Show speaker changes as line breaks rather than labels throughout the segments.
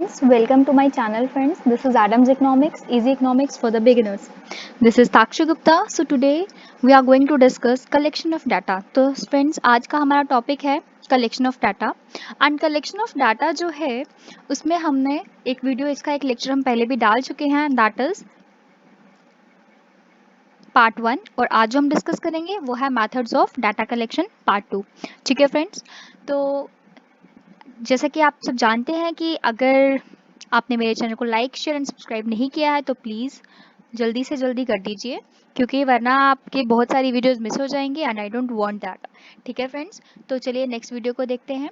Welcome to my channel friends. This is Adams Economics, Easy Economics for the beginners. This is Takshi Gupta. So today we are going to discuss collection of data. तो friends आज का हमारा topic है collection of data. And collection of data जो है उसमें हमने एक वीडियो इसका एक लेक्चर हम पहले भी डाल चुके हैं, that is पार्ट 1, और आज जो हम डिस्कस करेंगे वो है methods of data collection part 2. ठीक है फ्रेंड्स, तो जैसा कि आप सब जानते हैं कि अगर आपने मेरे चैनल को लाइक शेयर एंड सब्सक्राइब नहीं किया है तो प्लीज़ जल्दी से जल्दी कर दीजिए, क्योंकि वरना आपके बहुत सारी वीडियोस मिस हो जाएंगी and I don't want that. ठीक है फ्रेंड्स, तो चलिए नेक्स्ट वीडियो को देखते हैं.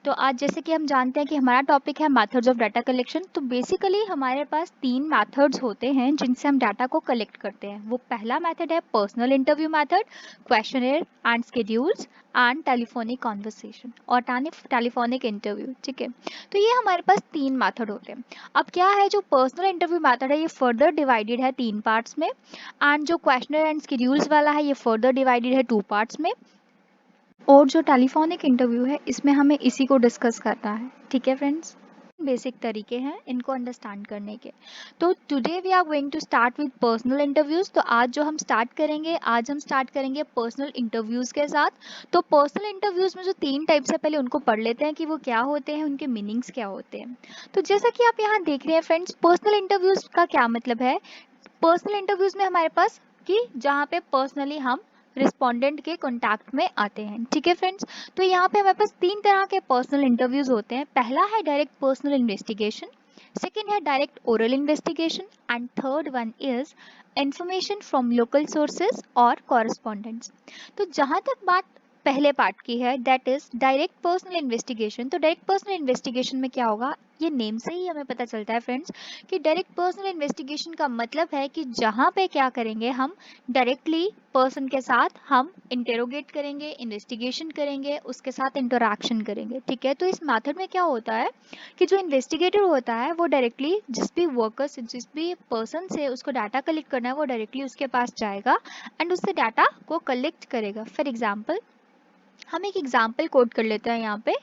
तो आज जैसे कि हम जानते हैं कि हमारा टॉपिक है मेथड्स ऑफ डाटा कलेक्शन. तो बेसिकली हमारे पास 3 मेथड्स होते हैं जिनसे हम डाटा को कलेक्ट करते हैं. वो पहला मेथड है personal interview method, questionnaire and schedules and telephonic conversation और टेलीफोनिक इंटरव्यू. ठीक है, तो ये हमारे पास 3 मेथड होते हैं. अब क्या है, जो पर्सनल इंटरव्यू मेथड है ये फर्दर डिवाइडेड है 3 पार्ट्स में, एंड जो क्वेश्चनर एंड शेड्यूल्स वाला है ये फर्दर डिवाइडेड है 2 पार्ट्स में, और जो टेलीफोनिक इंटरव्यू है इसमें हमें इसी को डिस्कस करना है. ठीक है फ्रेंड्स, बेसिक तरीके हैं इनको अंडरस्टैंड करने के. तो today we are going to start with personal interviews. तो आज जो हम स्टार्ट करेंगे पर्सनल इंटरव्यूज के साथ. तो पर्सनल इंटरव्यूज में जो 3 टाइप्स है पहले उनको पढ़ लेते हैं कि वो क्या होते हैं, उनके मीनिंग्स क्या होते हैं. तो जैसा कि आप यहाँ देख रहे हैं फ्रेंड्स, पर्सनल इंटरव्यूज का क्या मतलब है. पर्सनल इंटरव्यूज में हमारे पास कि जहाँ पे पर्सनली हम रिस्पोंडेंट के कांटेक्ट में आते हैं. ठीक है फ्रेंड्स, तो यहाँ पे हमारे पास 3 तरह के पर्सनल इंटरव्यूज होते हैं. पहला है डायरेक्ट पर्सनल इन्वेस्टिगेशन, सेकेंड है direct oral investigation, and third one is information from local sources और कॉरेस्पॉन्डेंट्स. तो जहाँ तक बात पहले पार्ट की है, that is direct personal investigation. तो डायरेक्ट पर्सनल इन्वेस्टिगेशन में क्या होगा, ये नेम से ही हमें पता चलता है फ्रेंड्स कि डायरेक्ट पर्सनल इन्वेस्टिगेशन का मतलब है कि जहाँ पे क्या करेंगे, हम डायरेक्टली पर्सन के साथ हम इंटेरोगेट करेंगे, इन्वेस्टिगेशन करेंगे, उसके साथ इंटरैक्शन करेंगे. ठीक है, तो इस मेथड में क्या होता है कि जो इन्वेस्टिगेटर होता है वो डायरेक्टली जिस भी वर्कर से, जिस भी पर्सन से उसको डाटा कलेक्ट करना है वो डायरेक्टली उसके पास जाएगा एंड उससे डाटा को कलेक्ट करेगा. फॉर एग्जाम्पल हम एक एग्जाम्पल कोट कर लेते हैं यहाँ पे.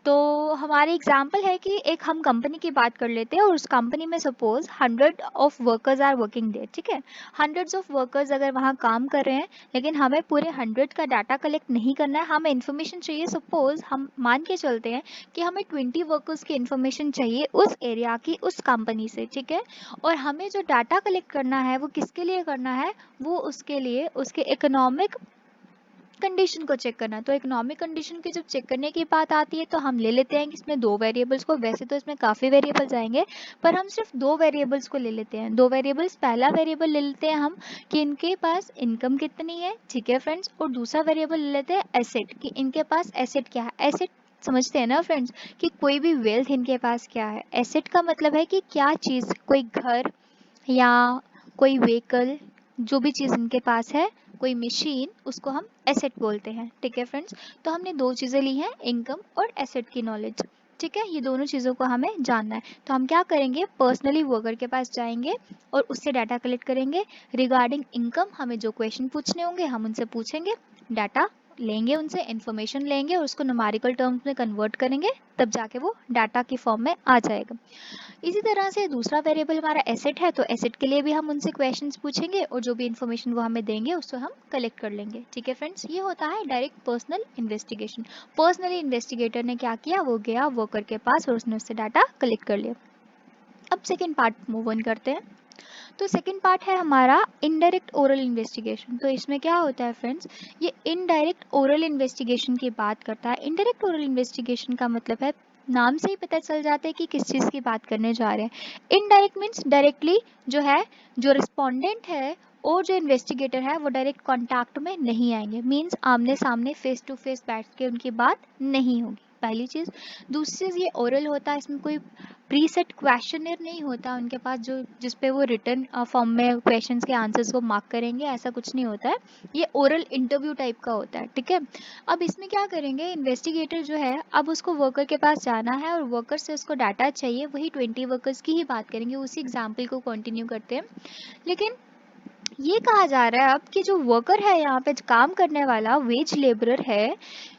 तो हमारे एग्जाम्पल है कि एक हम कंपनी की बात कर लेते हैं और उस कंपनी में suppose 100 of workers are working there. ठीक है, हंड्रेड्स ऑफ वर्कर्स अगर वहाँ काम कर रहे हैं, लेकिन हमें पूरे 100 का डाटा कलेक्ट नहीं करना है, हमें इन्फॉर्मेशन चाहिए. सपोज हम मान के चलते हैं कि हमें 20 वर्कर्स की इन्फॉर्मेशन चाहिए उस एरिया की, उस कंपनी से. ठीक है, और हमें जो डाटा कलेक्ट करना है वो किसके लिए करना है, वो उसके लिए उसके इकोनॉमिक कंडीशन को चेक करना. तो इकोनॉमिक कंडीशन की जब चेक करने की बात आती है तो हम ले लेते हैं कि इसमें 2 वेरिएबल्स को. वैसे तो इसमें काफ़ी वेरिएबल्स आएंगे पर हम सिर्फ 2 वेरिएबल्स को ले लेते हैं. 2 वेरिएबल्स, पहला वेरिएबल ले लेते हैं हम कि इनके पास इनकम कितनी है. ठीक है फ्रेंड्स, और दूसरा वेरिएबल ले लेते हैं एसेट, कि इनके पास एसेट क्या है. एसेट समझते हैं ना फ्रेंड्स कि कोई भी वेल्थ इनके पास क्या है. एसेट का मतलब है कि क्या चीज़, कोई घर या कोई व्हीकल, जो भी चीज़ इनके पास है, कोई मशीन, उसको हम एसेट बोलते हैं. ठीक है फ्रेंड्स, तो हमने 2 चीज़ें ली हैं, इनकम और एसेट की नॉलेज. ठीक है, ये दोनों चीज़ों को हमें जानना है. तो हम क्या करेंगे, पर्सनली वर्कर के पास जाएंगे और उससे डाटा कलेक्ट करेंगे रिगार्डिंग इनकम. हमें जो क्वेश्चन पूछने होंगे हम उनसे पूछेंगे, डाटा लेंगे, उनसे इन्फॉर्मेशन लेंगे और उसको न्यूमेरिकल टर्म्स में कन्वर्ट करेंगे, तब जाके वो डाटा की फॉर्म में आ जाएगा. इसी तरह से दूसरा वेरिएबल हमारा एसेट है, तो एसेट के लिए भी हम उनसे क्वेश्चंस पूछेंगे और जो भी इन्फॉर्मेशन वो हमें देंगे उसको हम कलेक्ट कर लेंगे. ठीक है फ्रेंड्स, ये होता है direct personal investigation. Personally investigator ने क्या किया, वो गया वर्कर के पास और उसने उससे डाटा कलेक्ट कर लिया. अब सेकेंड पार्ट मूव ऑन करते हैं. तो सेकेंड पार्ट है हमारा इनडायरेक्ट ओरल इन्वेस्टिगेशन. तो इसमें क्या होता है फ्रेंड्स, ये इनडायरेक्ट ओरल इन्वेस्टिगेशन की बात करता है. इनडायरेक्ट ओरल इन्वेस्टिगेशन का मतलब है, नाम से ही पता चल जाता है कि किस चीज़ की बात करने जा रहे हैं. इनडायरेक्ट मीन्स डायरेक्टली जो है, जो रिस्पोंडेंट है और जो इन्वेस्टिगेटर है वो डायरेक्ट कांटेक्ट में नहीं आएंगे. मीन्स आमने सामने फेस टू फेस बैठ के उनकी बात नहीं होगी, पहली चीज़. दूसरी चीज़, ये ओरल होता है, इसमें कोई प्रीसेट क्वेश्चनर नहीं होता उनके पास जो जिस पे वो रिटर्न फॉर्म में क्वेश्चंस के आंसर्स को मार्क करेंगे, ऐसा कुछ नहीं होता है. ये ओरल इंटरव्यू टाइप का होता है. ठीक है, अब इसमें क्या करेंगे, इन्वेस्टिगेटर जो है, अब उसको वर्कर के पास जाना है और वर्कर से उसको डाटा चाहिए. वही 20 वर्कर्स की ही बात करेंगे, उसी एग्जाम्पल को कंटिन्यू करते हैं. लेकिन ये कहा जा रहा है अब कि जो वर्कर है, यहाँ पे काम करने वाला वेज लेबरर है,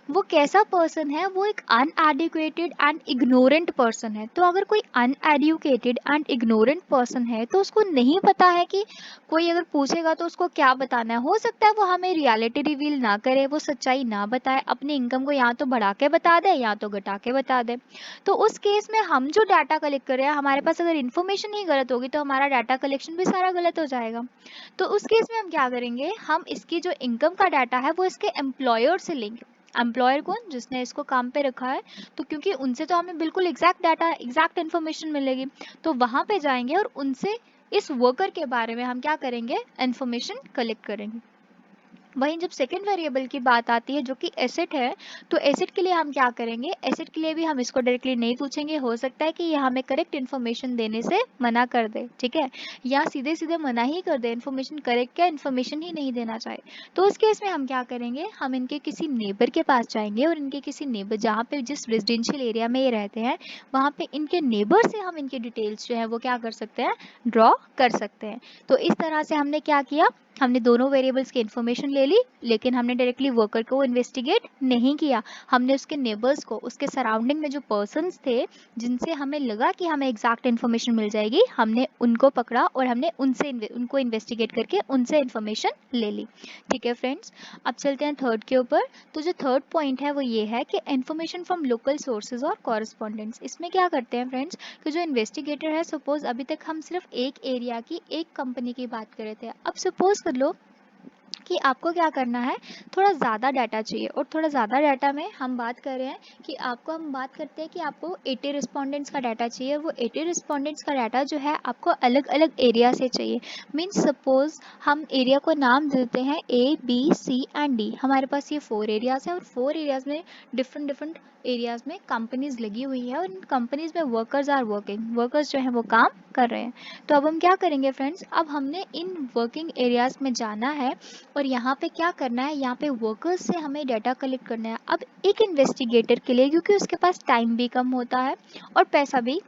वो कैसा पर्सन है, वो एक अनएडुकेटेड एंड इग्नोरेंट पर्सन है। तो अगर कोई अनएडुकेटेड एंड इग्नोरेंट पर्सन है तो उसको नहीं पता है कि कोई अगर पूछेगा तो उसको क्या बताना है। हो सकता है वो हमें रियलिटी रिवील ना करे, वो सच्चाई ना बताए, अपनी इनकम को या तो बढ़ा के बता दे या तो घटा के बता दे। तो उस केस में हम जो डाटा कलेक्ट कर रहे हैं, हमारे पास अगर इन्फॉर्मेशन ही गलत होगी तो हमारा डाटा कलेक्शन भी सारा गलत हो जाएगा। तो उस केस में हम क्या करेंगे, हम इसकी जो इनकम का डाटा है वो इसके एम्प्लॉयर से लेंगे। एम्प्लॉयर कौन, जिसने इसको काम पे रखा है। तो क्योंकि उनसे तो हमें बिल्कुल एग्जैक्ट डाटा, एग्जैक्ट इन्फॉर्मेशन मिलेगी, तो वहां पे जाएंगे और उनसे इस वर्कर के बारे में हम क्या करेंगे, इन्फॉर्मेशन कलेक्ट करेंगे। वहीं जब सेकेंड वेरिएबल की बात आती है जो कि एसेट है, तो एसेट के लिए हम क्या करेंगे, एसेट के लिए भी हम इसको डायरेक्टली नहीं पूछेंगे। हो सकता है कि ये हमें करेक्ट इन्फॉर्मेशन देने से मना कर दे, ठीक है, या सीधे सीधे मना ही कर दे, इन्फॉर्मेशन करेक्ट क्या इन्फॉर्मेशन ही नहीं देना चाहे। तो उस केस में हम क्या करेंगे, हम इनके किसी नेबर के पास जाएंगे और इनके किसी नेबर, जहाँ पे जिस रेजिडेंशियल एरिया में ये रहते हैं वहाँ पे इनके नेबर से हम इनके डिटेल्स जो है वो क्या कर सकते हैं, ड्रॉ कर सकते हैं। तो इस तरह से हमने क्या किया, हमने दोनों वेरिएबल्स की इन्फॉर्मेशन ले ली, लेकिन हमने डायरेक्टली वर्कर को इन्वेस्टिगेट नहीं किया। हमने उसके नेबर्स को, उसके सराउंडिंग में जो पर्सन्स थे जिनसे हमें लगा कि हमें एग्जैक्ट इन्फॉर्मेशन मिल जाएगी, हमने उनको पकड़ा और हमने उनको इन्वेस्टिगेट करके उनसे इन्फॉर्मेशन ले ली। ठीक है फ्रेंड्स, अब चलते हैं थर्ड के ऊपर। तो जो थर्ड पॉइंट है वो ये है कि इन्फॉर्मेशन फ्रॉम लोकल सोर्सेज और कॉरेस्पॉन्डेंट्स। इसमें क्या करते हैं फ्रेंड्स, कि जो इन्वेस्टिगेटर है, सपोज अभी तक हम सिर्फ एक एरिया की, एक कंपनी की बात कर रहे थे। अब सपोज कर लो कि आपको क्या करना है, थोड़ा ज़्यादा डाटा चाहिए, और थोड़ा ज़्यादा डाटा में हम बात कर रहे हैं कि हम बात करते हैं कि आपको 80 रिस्पोंडेंट्स का डाटा चाहिए। वो 80 रिस्पोंडेंट्स का डाटा जो है आपको अलग अलग एरिया से चाहिए। मीन्स सपोज हम एरिया को नाम देते हैं A, B, C and D। हमारे पास ये 4 एरियाज़ हैं और 4 एरियाज़ में डिफरेंट डिफरेंट एरियाज़ में कंपनीज लगी हुई है और इन कंपनीज में वर्कर्स आर वर्किंग, वर्कर्स जो है वो काम कर रहे हैं। तो अब हम क्या करेंगे फ्रेंड्स, अब हमने इन वर्किंग एरियाज़ में जाना है और यहाँ पे क्या करना है, यहाँ पे वर्कर्स से हमें डाटा कलेक्ट करना है। अब एक इन्वेस्टिगेटर के लिए, क्योंकि उसके पास टाइम भी कम होता है और पैसा भी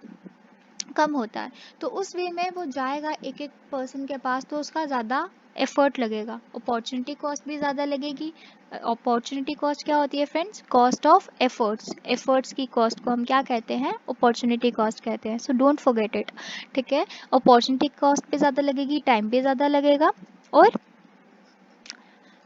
कम होता है, तो उस वे में वो जाएगा एक एक पर्सन के पास, तो उसका ज़्यादा एफर्ट लगेगा, अपॉर्चुनिटी कॉस्ट भी ज़्यादा लगेगी। अपॉर्चुनिटी कॉस्ट क्या होती है friends, cost of efforts. Efforts की कॉस्ट को हम क्या कहते हैं, अपॉर्चुनिटी कॉस्ट कहते हैं। सो डोंट फॉरगेट इट, ठीक है। अपॉर्चुनिटी कॉस्ट भी ज़्यादा लगेगी, टाइम भी ज़्यादा लगेगा और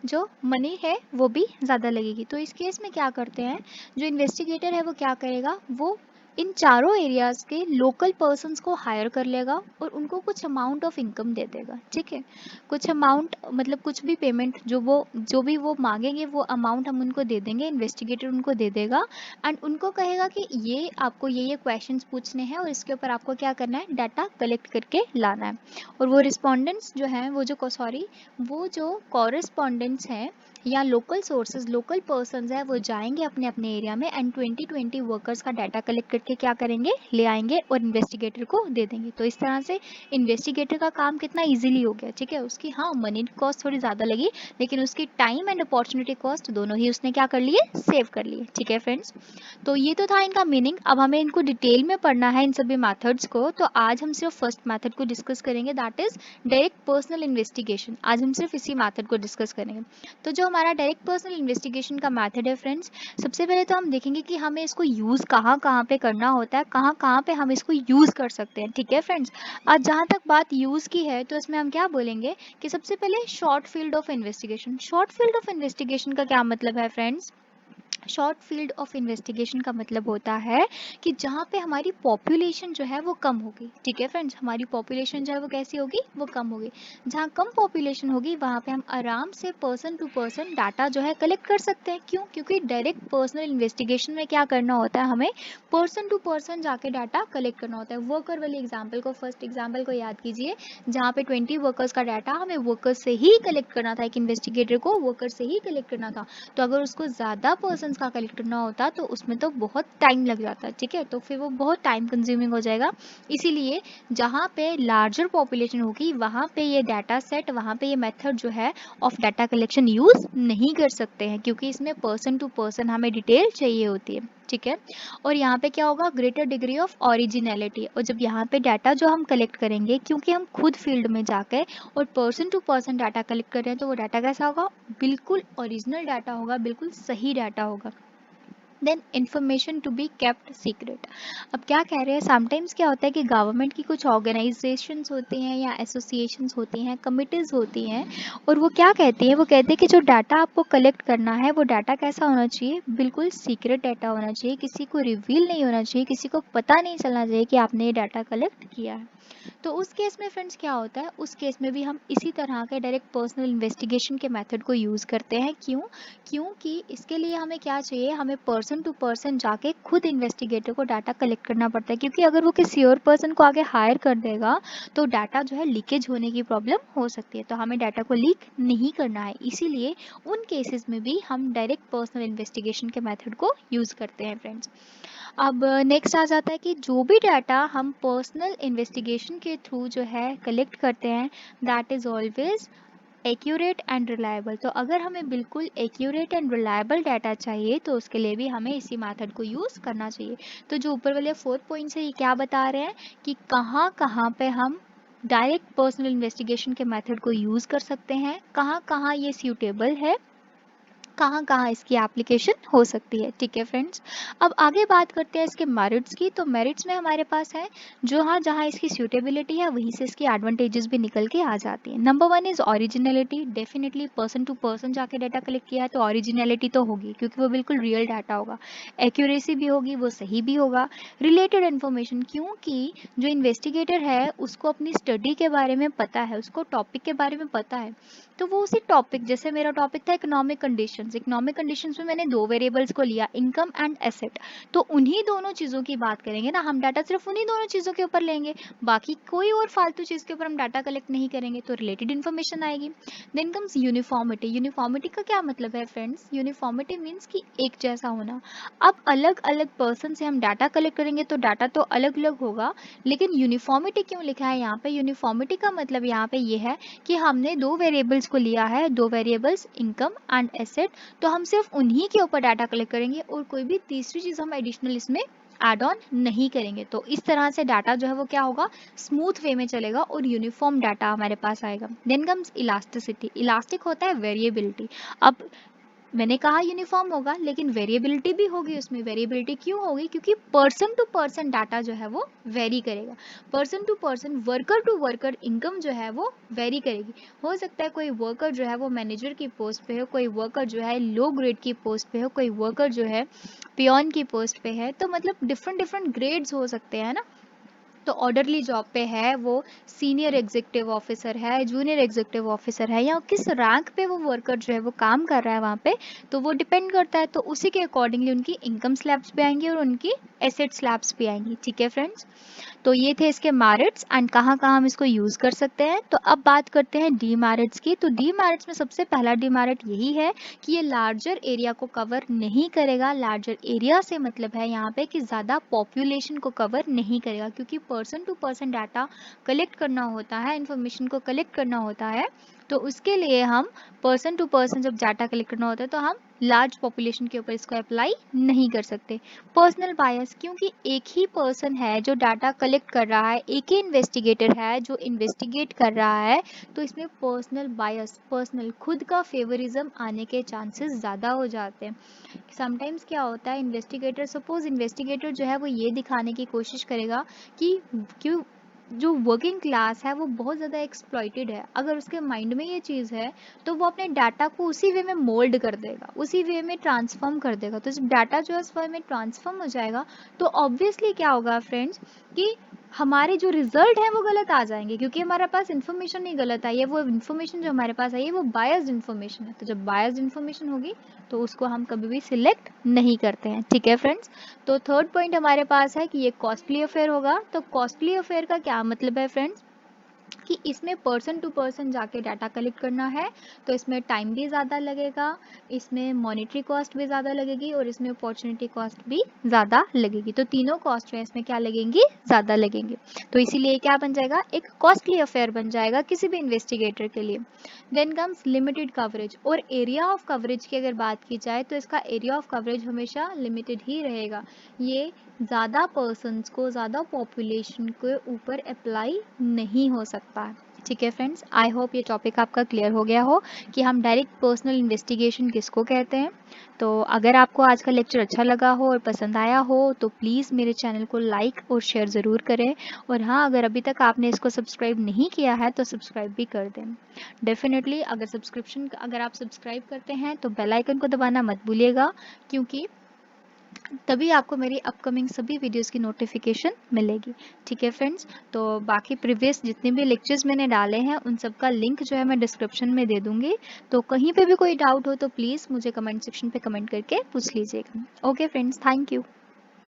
जो मनी है वो भी ज़्यादा लगेगी। तो इस केस में क्या करते हैं, जो इन्वेस्टिगेटर है वो क्या करेगा, वो इन चारों एरियाज़ के लोकल पर्सन्स को हायर कर लेगा और उनको कुछ अमाउंट ऑफ इनकम दे देगा, ठीक है। कुछ अमाउंट मतलब कुछ भी पेमेंट जो भी वो मांगेंगे वो अमाउंट हम उनको दे देंगे, इन्वेस्टिगेटर उनको दे देगा एंड उनको कहेगा कि ये आपको ये क्वेश्चंस पूछने हैं और इसके ऊपर आपको क्या करना है, डाटा कलेक्ट करके लाना है। और वो रिस्पोंडेंट्स जो हैं वो जो कॉरेस्पॉन्डेंट्स हैं या लोकल सोर्सेज, लोकल पर्सन्स है, वो जाएंगे अपने अपने एरिया में एंड 20 वर्कर्स का डाटा कलेक्ट करके क्या करेंगे, ले आएंगे और इन्वेस्टिगेटर को दे देंगे। तो इस तरह से इन्वेस्टिगेटर का काम कितना इजीली हो गया, ठीक है। उसकी हाँ मनी कॉस्ट थोड़ी ज़्यादा लगी, लेकिन उसकी टाइम एंड अपॉर्चुनिटी कॉस्ट दोनों ही उसने क्या कर लिए, सेव कर लिए, ठीक है फ्रेंड्स। तो ये तो था इनका मीनिंग। अब हमें इनको डिटेल में पढ़ना है इन सभी मेथड्स को। तो आज हम सिर्फ फर्स्ट मेथड को डिस्कस करेंगे, that is direct personal investigation. आज हम सिर्फ इसी मेथड को डिस्कस करेंगे। तो जो हमारा डायरेक्ट पर्सनल इन्वेस्टिगेशन का मेथड है फ्रेंड्स, सबसे पहले तो हम देखेंगे कि हमें इसको यूज़ कहाँ कहाँ पे करना होता है, कहाँ कहाँ पे हम इसको यूज़ कर सकते हैं, ठीक है फ्रेंड्स। आज जहाँ तक बात यूज़ की है तो इसमें हम क्या बोलेंगे कि सबसे पहले short field of investigation. Short field of investigation का क्या मतलब है friends, short field of investigation का मतलब होता है कि जहाँ पे हमारी पॉपुलेशन जो है वो कम होगी, ठीक है फ्रेंड्स। हमारी पॉपुलेशन जो है वो कैसी होगी, वो कम होगी। जहाँ कम पॉपुलेशन होगी वहाँ पे हम आराम से पर्सन टू पर्सन डाटा जो है कलेक्ट कर सकते हैं। क्यों, क्योंकि डायरेक्ट पर्सनल इन्वेस्टिगेशन में क्या करना होता है, हमें पर्सन टू पर्सन जाके डाटा कलेक्ट करना होता है। वर्कर वाली एग्जाम्पल को, फर्स्ट एग्जाम्पल को याद कीजिए, जहाँ पे 20 वर्कर्स का डाटा हमें वर्कर्स से ही कलेक्ट करना था, एक इन्वेस्टिगेटर को वर्कर से ही कलेक्ट करना था। तो अगर उसको ज़्यादा पर्सन का कलेक्ट करना होता तो उसमें तो बहुत टाइम लग जाता, ठीक है। तो फिर वो बहुत टाइम कंज्यूमिंग हो जाएगा। इसीलिए जहाँ पे लार्जर पॉपुलेशन होगी वहाँ पे ये डाटा सेट, वहाँ पे ये मेथड जो है ऑफ डाटा कलेक्शन यूज़ नहीं कर सकते हैं, क्योंकि इसमें पर्सन टू पर्सन हमें डिटेल चाहिए होती है, ठीक है। और यहाँ पे क्या होगा, ग्रेटर डिग्री ऑफ ओरिजिनलिटी। और जब यहाँ पे डाटा जो हम कलेक्ट करेंगे, क्योंकि हम खुद फील्ड में जाकर और person to person data collect कर रहे हैं, तो वो डाटा कैसा होगा, बिल्कुल ओरिजिनल डाटा होगा, बिल्कुल सही डाटा होगा। Then information to be kept secret. अब क्या कह रहे हैं, समटाइम्स क्या होता है कि गवर्नमेंट की कुछ ऑर्गेनाइजेशंस होती हैं या एसोसिएशंस होती हैं, कमिटीज़ होती हैं, और वो क्या कहती हैं, वो कहते हैं कि जो डाटा आपको कलेक्ट करना है वो डाटा कैसा होना चाहिए, बिल्कुल सीक्रेट डाटा होना चाहिए, किसी को रिवील नहीं होना चाहिए, किसी को पता नहीं चलना चाहिए कि आपने ये डाटा कलेक्ट किया है। तो उस केस में फ्रेंड्स क्या होता है, उस केस में भी हम इसी तरह के डायरेक्ट पर्सनल इन्वेस्टिगेशन के मेथड को यूज़ करते हैं। क्यों? क्योंकि इसके लिए हमें क्या चाहिए, हमें पर्सन टू पर्सन जाके खुद इन्वेस्टिगेटर को डाटा कलेक्ट करना पड़ता है, क्योंकि अगर वो किसी और पर्सन को आगे हायर कर देगा तो डाटा जो है लीकेज होने की प्रॉब्लम हो सकती है। तो हमें डाटा को लीक नहीं करना है, इसीलिए उन केसेस में भी हम डायरेक्ट पर्सनल इन्वेस्टिगेशन के मेथड को यूज़ करते हैं फ्रेंड्स। अब नेक्स्ट आ जाता है कि जो भी डाटा हम पर्सनल इन्वेस्टिगेशन के थ्रू जो है कलेक्ट करते हैं, that is always accurate and reliable. तो अगर हमें बिल्कुल एक्यूरेट एंड रिलायबल डाटा चाहिए तो उसके लिए भी हमें इसी मेथड को यूज़ करना चाहिए। तो जो ऊपर वाले 4 पॉइंट्स है, ये क्या बता रहे हैं कि कहाँ कहाँ पे हम डायरेक्ट पर्सनल इन्वेस्टिगेशन के मेथड को यूज़ कर सकते हैं, कहाँ कहाँ ये सूटेबल है, कहाँ कहाँ इसकी एप्लीकेशन हो सकती है। ठीक है फ्रेंड्स, अब आगे बात करते हैं इसके मेरिट्स की। तो मेरिट्स में हमारे पास है जो, हाँ, जहाँ इसकी सूटेबिलिटी है वहीं से इसकी एडवांटेजेस भी निकल के आ जाती है। Number 1 is originality. Definitely person to person जाके डाटा कलेक्ट किया है तो ओरिजिनलिटी तो होगी, क्योंकि वो बिल्कुल रियल डाटा होगा। एक्यूरेसी भी होगी, वो सही भी होगा। रिलेटेड इन्फॉर्मेशन, क्योंकि जो इन्वेस्टिगेटर है उसको अपनी स्टडी के बारे में पता है, उसको टॉपिक के बारे में पता है, तो वो उसी टॉपिक, जैसे मेरा टॉपिक था इकोनॉमिक कंडीशंस, इकोनॉमिक कंडीशंस में मैंने दो वेरिएबल्स को लिया, इनकम एंड एसेट, तो उन्हीं दोनों चीज़ों की बात करेंगे ना हम, डाटा सिर्फ उन्हीं दोनों चीज़ों के ऊपर लेंगे, बाकी कोई और फालतू चीज़ के ऊपर हम डाटा कलेक्ट नहीं करेंगे, तो रिलेटेड इन्फॉर्मेशन आएगी। Then comes uniformity. यूनिफॉर्मिटी का क्या मतलब है फ्रेंड्स, यूनिफॉर्मिटी मीन्स कि एक जैसा होना। अब अलग अलग पर्सन से हम डाटा कलेक्ट करेंगे तो डाटा तो अलग अलग होगा, लेकिन यूनिफॉर्मिटी क्यों लिखा है यहाँ पे, यूनिफॉर्मिटी का मतलब यहाँ पे ये है कि हमने दो वेरिएबल्स को लिया है, दो वेरिएबल्स इनकम एंड एसेट, तो हम सिर्फ उन्हीं के ऊपर डाटा कलेक्ट करेंगे और कोई भी तीसरी चीज़ हम एडिशनल इसमें एड ऑन नहीं करेंगे। तो इस तरह से डाटा जो है वो क्या होगा, स्मूथ वे में चलेगा और यूनिफॉर्म डाटा हमारे पास आएगा। Then comes elasticity. इलास्टिक होता है वेरिएबिलिटी। अब मैंने कहा यूनिफॉर्म होगा, लेकिन वेरिएबिलिटी भी होगी उसमें। वेरिएबिलिटी क्यों होगी, क्योंकि पर्सन टू पर्सन डाटा जो है वो वेरी करेगा। Person to person, worker to worker income जो है वो वेरी करेगी। हो सकता है कोई वर्कर जो है वो मैनेजर की पोस्ट पे हो, कोई वर्कर जो है लो ग्रेड की पोस्ट पे हो, कोई वर्कर जो है पियोन की पोस्ट पे है, तो मतलब डिफरेंट डिफरेंट ग्रेड्स हो सकते हैं ना। तो ऑर्डरली जॉब पे है वो, सीनियर एग्जीक्यूटिव ऑफिसर है, जूनियर एग्जीक्यूटिव ऑफिसर है, या किस रैंक पे वो वर्कर जो है वो काम कर रहा है वहाँ पे, तो वो डिपेंड करता है। तो उसी के अकॉर्डिंगली उनकी इनकम स्लैब्स भी आएंगी और उनकी एसेट स्लैब्स भी आएंगी। ठीक है फ्रेंड्स, तो ये थे इसके मेरिट्स एंड कहाँ कहाँ हम इसको यूज़ कर सकते हैं। तो अब बात करते हैं डीमेरिट्स की। तो डीमेरिट्स में सबसे पहला डीमेरिट यही है कि ये लार्जर एरिया को कवर नहीं करेगा। लार्जर एरिया से मतलब है यहाँ पे कि ज़्यादा पॉपुलेशन को कवर नहीं करेगा, क्योंकि person to person data collect करना होता है, इन्फॉर्मेशन को कलेक्ट करना होता है, तो उसके लिए हम पर्सन टू पर्सन जब डाटा कलेक्ट करना होता है तो हम लार्ज पॉपुलेशन के ऊपर इसको अप्लाई नहीं कर सकते। पर्सनल बायस, क्योंकि एक ही पर्सन है जो डाटा कलेक्ट कर रहा है, एक ही इन्वेस्टिगेटर है जो इन्वेस्टिगेट कर रहा है, तो इसमें पर्सनल बायस, पर्सनल खुद का फेवरिज्म आने के चांसेस ज़्यादा हो जाते हैं। समटाइम्स क्या होता है, इन्वेस्टिगेटर, सपोज इन्वेस्टिगेटर जो है वो ये दिखाने की कोशिश करेगा कि क्यों जो वर्किंग क्लास है वो बहुत ज़्यादा एक्सप्लॉइटेड है, अगर उसके माइंड में ये चीज़ है तो वो अपने डाटा को उसी वे में मोल्ड कर देगा, उसी वे में ट्रांसफॉर्म कर देगा। तो जब डाटा जो है उस वे में ट्रांसफॉर्म हो जाएगा तो ऑब्वियसली क्या होगा फ्रेंड्स कि हमारे जो रिजल्ट है वो गलत आ जाएंगे, क्योंकि हमारे पास इन्फॉर्मेशन नहीं गलत आई है, वो इन्फॉर्मेशन जो हमारे पास आई है वो बायस्ड इन्फॉर्मेशन है। तो जब बायस्ड इन्फॉर्मेशन होगी तो उसको हम कभी भी सिलेक्ट नहीं करते हैं। ठीक है फ्रेंड्स, तो थर्ड पॉइंट हमारे पास है कि ये कॉस्टली अफेयर होगा। तो कॉस्टली अफेयर का क्या मतलब है फ्रेंड्स, कि इसमें पर्सन टू पर्सन जाके डाटा कलेक्ट करना है, तो इसमें टाइम भी ज़्यादा लगेगा, इसमें मॉनेटरी कॉस्ट भी ज़्यादा लगेगी और इसमें अपॉर्चुनिटी कॉस्ट भी ज़्यादा लगेगी। तो तीनों कॉस्ट में इसमें क्या लगेंगी, ज़्यादा लगेंगे। तो इसीलिए क्या बन जाएगा, एक कॉस्टली अफेयर बन जाएगा किसी भी इन्वेस्टिगेटर के लिए। देन कम्स लिमिटेड कवरेज, और एरिया ऑफ कवरेज की अगर बात की जाए तो इसका एरिया ऑफ कवरेज हमेशा लिमिटेड ही रहेगा। ये ज़्यादा पर्सन्स को, ज़्यादा पॉपुलेशन के ऊपर अप्लाई नहीं हो सकता है। ठीक है फ्रेंड्स, आई होप ये टॉपिक आपका क्लियर हो गया हो कि हम डायरेक्ट पर्सनल इन्वेस्टिगेशन किसको कहते हैं। तो अगर आपको आज का लेक्चर अच्छा लगा हो और पसंद आया हो तो प्लीज़ मेरे चैनल को लाइक और शेयर ज़रूर करें। और हाँ, अगर अभी तक आपने इसको सब्सक्राइब नहीं किया है तो सब्सक्राइब भी कर दें। डेफिनेटली अगर आप सब्सक्राइब करते हैं तो बेल आइकन को दबाना मत भूलिएगा, क्योंकि तभी आपको मेरी अपकमिंग सभी वीडियोस की नोटिफिकेशन मिलेगी। ठीक है फ्रेंड्स, तो बाकी प्रीवियस जितने भी लेक्चर्स मैंने डाले हैं उन सब का लिंक जो है मैं डिस्क्रिप्शन में दे दूंगी। तो कहीं पे भी कोई डाउट हो तो प्लीज़ मुझे कमेंट सेक्शन पे कमेंट करके पूछ लीजिएगा। Okay friends, thank you.